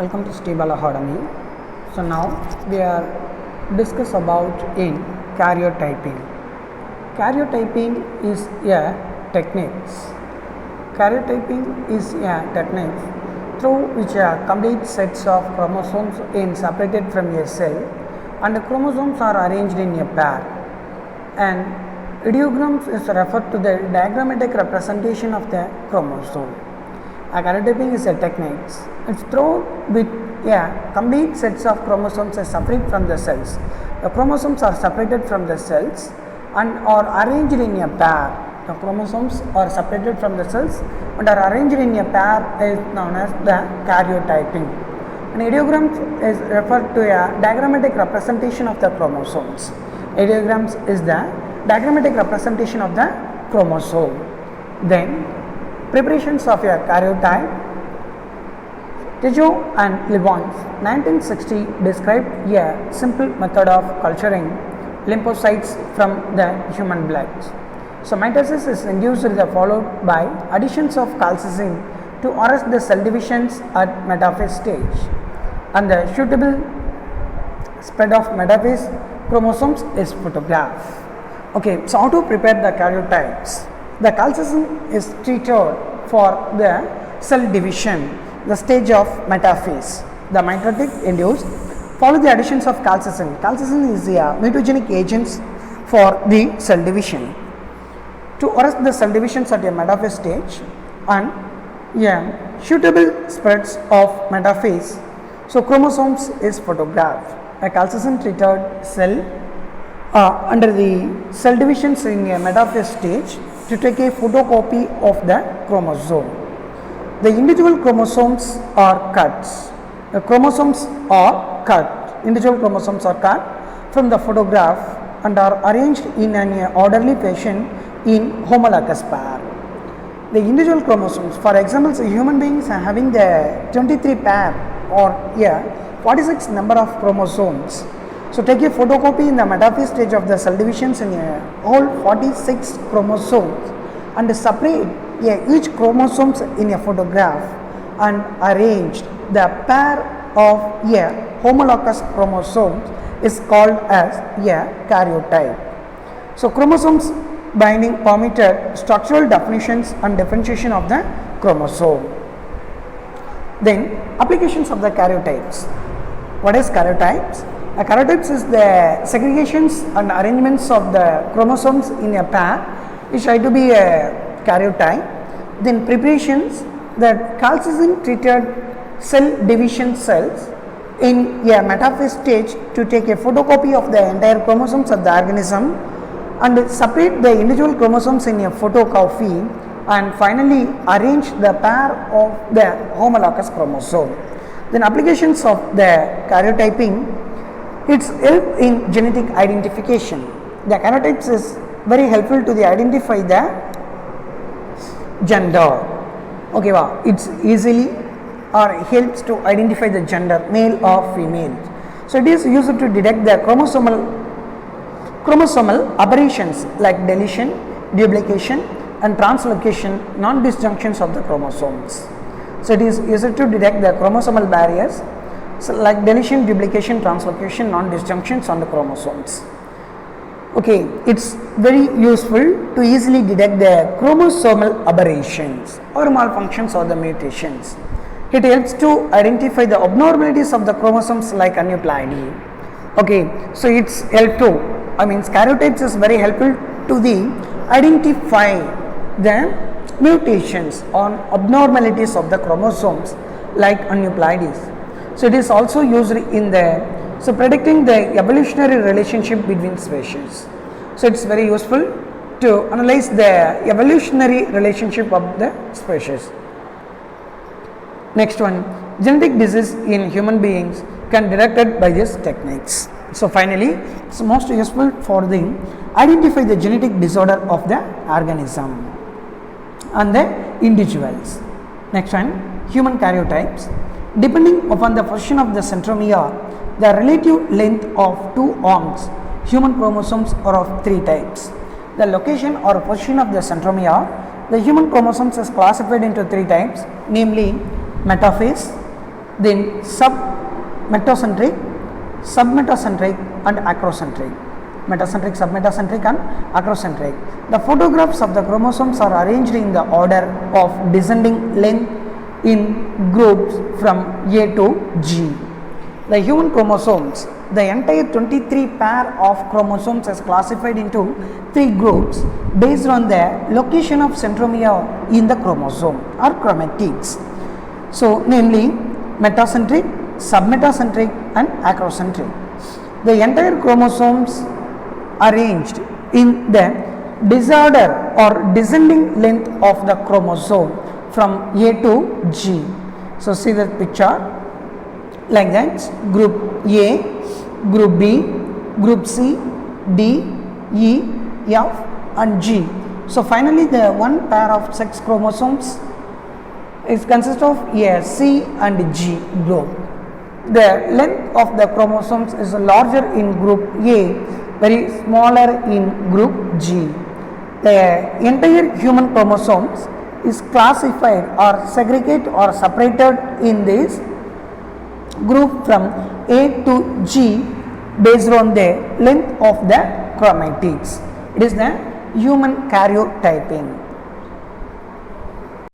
Welcome to Stable Academy. So now we are discuss about in karyotyping. Karyotyping is a technique. Karyotyping is a technique through which a complete sets of chromosomes is separated from a cell and the chromosomes are arranged in a pair, and ideograms is referred to the diagrammatic representation of the chromosome. A karyotyping is a technique. It's through with complete sets of chromosomes are separate from the cells. The chromosomes are separated from the cells and are arranged in a pair. The chromosomes are separated from the cells and are arranged in a pair is known as the karyotyping. An ideogram is referred to a diagrammatic representation of the chromosomes. Ideograms is the diagrammatic representation of the chromosome. Then preparations of a karyotype. Tejo and Livons 1960 described a simple method of culturing lymphocytes from the human blood. So mitosis is induced followed by additions of calcicin to arrest the cell divisions at metaphase stage, and the suitable spread of metaphase chromosomes is photographed. Okay, so how to prepare the karyotypes? The calcicin is treated for the cell division, the stage of metaphase. The mitotic induced follow the additions of calcicin. Calcicin is a mutagenic agent for the cell division to arrest the cell divisions at a metaphase stage and suitable spreads of metaphase. So chromosomes is photographed. A calcicin treated cell under the cell divisions in a metaphase stage to take a photocopy of the chromosome. The individual chromosomes are cut. The chromosomes are cut. Individual chromosomes are cut from the photograph and are arranged in an orderly fashion in homologous pair. The individual chromosomes, for example, human beings are having the 23 pair or 46 number of chromosomes. So take a photocopy in the metaphase stage of the cell divisions in all 46 chromosomes and separate each chromosomes in a photograph and arranged the pair of homologous chromosomes is called as a karyotype. So chromosomes binding permitted structural definitions and differentiation of the chromosome. Then applications of the karyotypes. What is karyotypes? Karyotypes is the segregations and arrangements of the chromosomes in a pair which try to be a karyotype. Then preparations, that calcicin treated cell division cells in a metaphase stage to take a photocopy of the entire chromosomes of the organism and separate the individual chromosomes in a photocopy and finally arrange the pair of the homologous chromosome. Then applications of the karyotyping, it's help in genetic identification. The karyotypes is very helpful to identify the gender. Okay, wow. It's easily or helps to identify the gender, male or female. So it is used to detect the chromosomal aberrations like deletion, duplication and translocation, non-disjunctions of the chromosomes. So it is used to detect the chromosomal barriers like deletion, duplication, translocation, non-disjunctions on the chromosomes. Okay, it's very useful to easily detect the chromosomal aberrations or malfunctions or the mutations. It helps to identify the abnormalities of the chromosomes like aneuploidy. Okay, so it's helpful. Karyotypes is very helpful to identify the mutations or abnormalities of the chromosomes like aneuploidies. So it is also used in predicting the evolutionary relationship between species. So it's very useful to analyze the evolutionary relationship of the species. Next one, genetic disease in human beings can be detected by these techniques. So finally, it's most useful for identify the genetic disorder of the organism and the individuals. Next one, human karyotypes. Depending upon the position of the centromere, the relative length of two arms, human chromosomes are of three types. The location or position of the centromere, the human chromosomes is classified into three types, namely metaphase, then submetacentric, submetacentric and acrocentric. Metacentric, submetacentric and acrocentric. The photographs of the chromosomes are arranged in the order of descending length in groups from A to G. The human chromosomes, the entire 23 pair of chromosomes is classified into 3 groups based on the location of centromere in the chromosome or chromatids. So, namely metacentric, submetacentric and acrocentric. The entire chromosomes arranged in the disorder or descending length of the chromosome from A to G. So, see the picture like that: group A, group B, group C, D, E, F and G. So, finally the one pair of sex chromosomes is consist of a C and G group. The length of the chromosomes is larger in group A, very smaller in group G. The entire human chromosomes is classified or segregated or separated in this group from A to G based on the length of the chromatids. It is the human karyotyping.